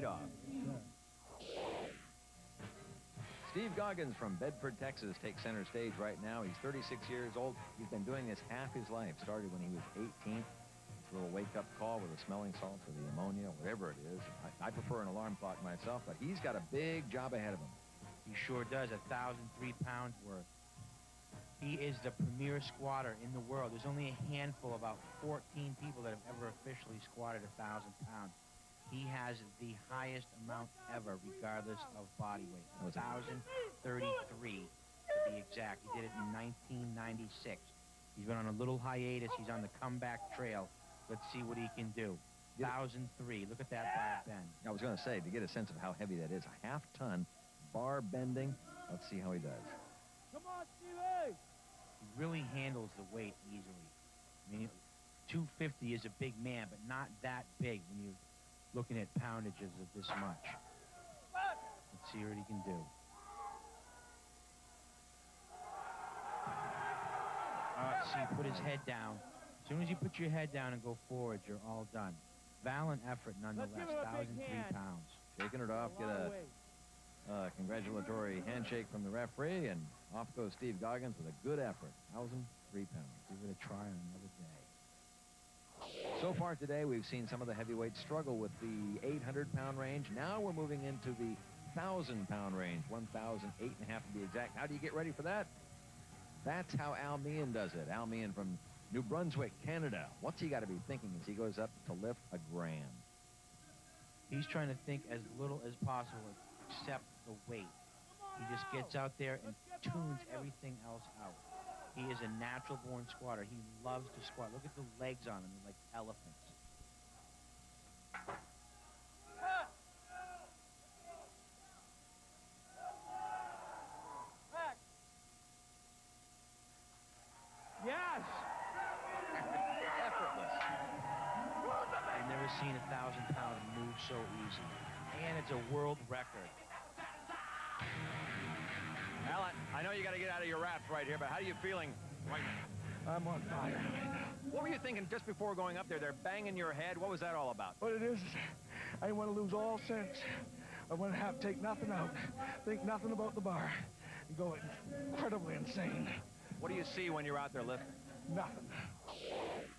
weight off. Steve Goggins from Bedford, Texas, takes center stage right now. He's 36 years old. He's been doing this half his life. Started when he was 18. It's a little wake-up call with the smelling salts or the ammonia, whatever it is. I prefer an alarm clock myself, but he's got a big job ahead of him. He sure does. 1,003 pounds worth. He is the premier squatter in the world. There's only a handful, about 14 people that have ever officially squatted 1,000 pounds. He has the highest amount ever, regardless of body weight. 1,033 to be exact. He did it in 1996. He's been on a little hiatus. He's on the comeback trail. Let's see what he can do. 1,003. Look at that bar bend. I was going to say, to get a sense of how heavy that is, a half-ton bar bending. Let's see how he does. Come on, Stevie! He really handles the weight easily. I mean, 250 is a big man, but not that big when you're looking at poundages of this much. Let's see what he can do. See, put his head down. As soon as you put your head down and go forward, you're all done. Valiant effort, nonetheless. 1,003 pounds. Shaking it off, get a congratulatory handshake from the referee, and off goes Steve Goggins with a good effort. 1,003 pounds. Give it a try on another day. So far today, we've seen some of the heavyweights struggle with the 800-pound range. Now we're moving into the 1,000-pound range, 1,008.5 to be exact. How do you get ready for that? That's how Al Meehan does it. Al Meehan from New Brunswick, Canada. What's he got to be thinking as he goes up to lift a gram? He's trying to think as little as possible except the weight. He just gets out there and tunes everything else out. He is a natural-born squatter. He loves to squat. Look at the legs on him. They're like elephants. Yes! Effortless. I've never seen 1,000 pounds move so easy. And it's a world record. Alan, I know you got to get out of your wraps right here, but how are you feeling right now? I'm on fire. What were you thinking just before going up there? They're banging your head. What was that all about? What it is I want to lose all sense. I want to take nothing out, think nothing about the bar, and go incredibly insane. What do you see when you're out there lifting? Nothing.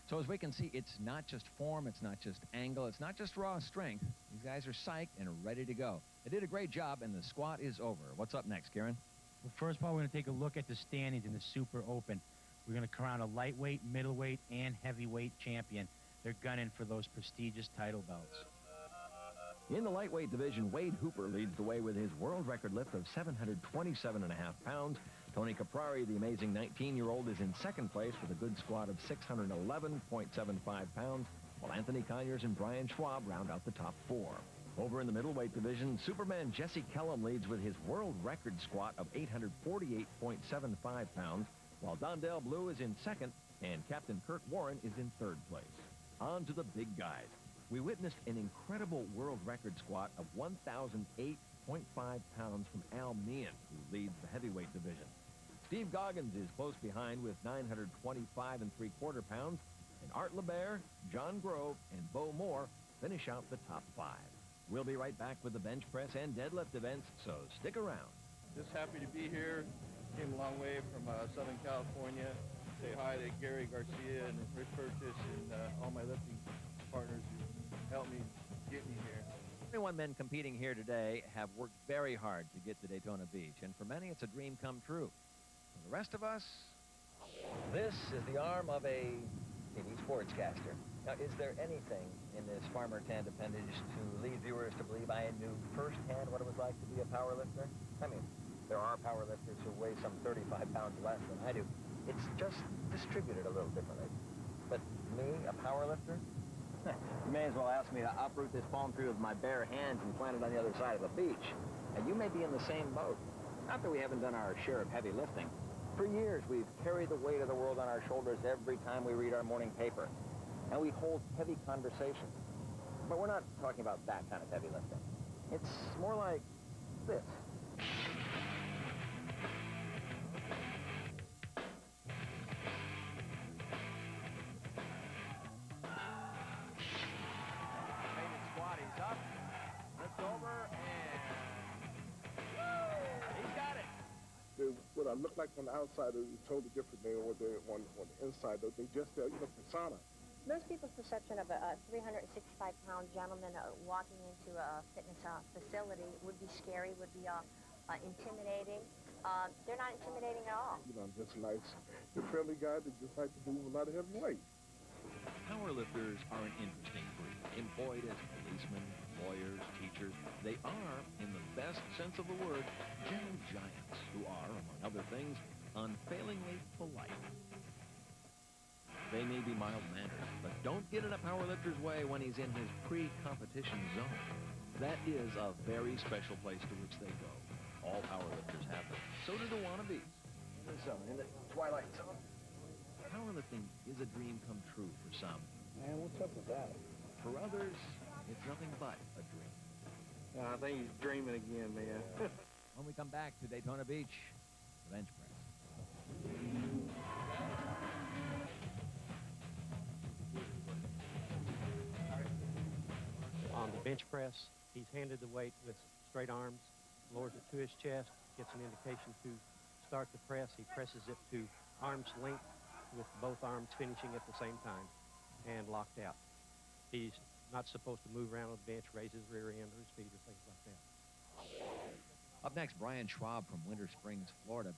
So as we can see, it's not just form, it's not just angle, it's not just raw strength. These guys are psyched and ready to go. They did a great job, and the squat is over. What's up next, Kieran? Well, first of all, we're going to take a look at the standings in the Super Open. We're going to crown a lightweight, middleweight, and heavyweight champion. They're gunning for those prestigious title belts. In the lightweight division, Wade Hooper leads the way with his world record lift of 727.5 pounds. Tony Caprari, the amazing 19-year-old, is in second place with a good squat of 611.75 pounds, while Anthony Conyers and Brian Schwab round out the top four. Over in the middleweight division, Superman Jesse Kellum leads with his world record squat of 848.75 pounds, while Dondell Blue is in second, and Captain Kurt Warren is in third place. On to the big guys. We witnessed an incredible world record squat of 1,008.5 pounds from Al Meehan, who leads the heavyweight division. Steve Goggins is close behind with 925.75 pounds, and Art LeBaire, John Grove, and Bo Moore finish out the top five. We'll be right back with the bench press and deadlift events, so stick around. Just happy to be here. Came a long way from Southern California. Say hi to Gary Garcia and Rick Purchase and all my lifting partners who helped me get me here. 21 men competing here today have worked very hard to get to Daytona Beach, and for many it's a dream come true. For the rest of us, this is the arm of a TV sportscaster. Now, is there anything in this farmer tan appendage to lead viewers to believe I knew firsthand what it was like to be a power lifter? I mean, there are power lifters who weigh some 35 pounds less than I do. It's just distributed a little differently. But me, a power lifter? You may as well ask me to uproot this palm tree with my bare hands and plant it on the other side of the beach. And you may be in the same boat. Not that we haven't done our share of heavy lifting. For years, we've carried the weight of the world on our shoulders every time we read our morning paper. And we hold heavy conversations. But we're not talking about that kind of heavy lifting. It's more like this. look like on the outside, they're totally different than what they're on the inside. Though they just, persona. Most people's perception of a 365-pound gentleman walking into a fitness facility would be scary, would be intimidating. They're not intimidating at all. Just nice, the friendly guy that just like to move a lot of heavy weight. Powerlifters are an interesting breed. Employed as policemen, lawyers, teachers, they are, in the best sense of the word, gentle giants who are, among other things, unfailingly polite. They may be mild-mannered, but don't get in a powerlifter's way when he's in his pre-competition zone. That is a very special place to which they go. All powerlifters have them. So do the wannabes. In the twilight zone. Powerlifting is a dream come true for some. Man, what's up with that? For others, it's nothing but a dream. I think he's dreaming again, man. When we come back to Daytona Beach, the bench press. On the bench press, he's handed the weight with straight arms, lowers it to his chest, gets an indication to start the press. He presses it to arm's length with both arms finishing at the same time and locked out. He's not supposed to move around on the bench, raise his rear end or his feet or things like that. Up next, Brian Schwab from Winter Springs, Florida,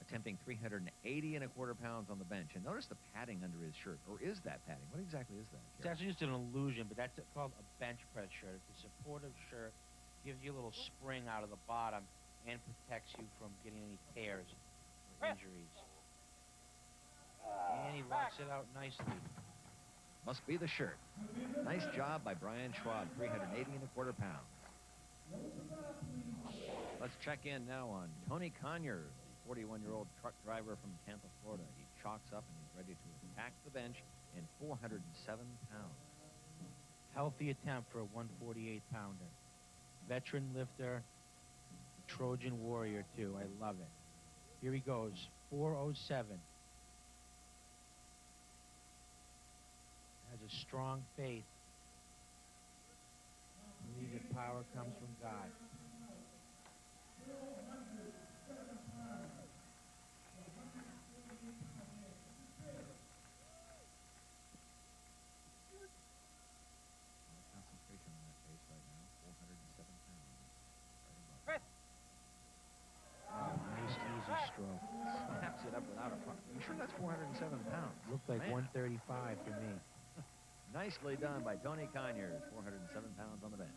attempting 380 1/4 pounds on the bench. And notice the padding under his shirt. Or is that padding? What exactly is that? It's actually just an illusion, but that's called a bench press shirt. It's a supportive shirt, gives you a little spring out of the bottom, and protects you from getting any tears or injuries. And he locks it out nicely. Must be the shirt. Nice job by Brian Schwab, 380 1/4 pounds. Let's check in now on Tony Conyer, the 41-year-old truck driver from Tampa, Florida. He chalks up and he's ready to attack the bench in 407 pounds. Healthy attempt for a 148-pounder. Veteran lifter, Trojan warrior, too. I love it. Here he goes, 407. Has a strong faith. Believe that power comes from God. Concentration on that face right now, 407 pounds. Right above. Nice, easy stroke. Snaps it up without a problem. You sure that's 407 pounds? Looked like Man. 135 to me. Nicely done by Tony Conyers, 407 pounds on the bench.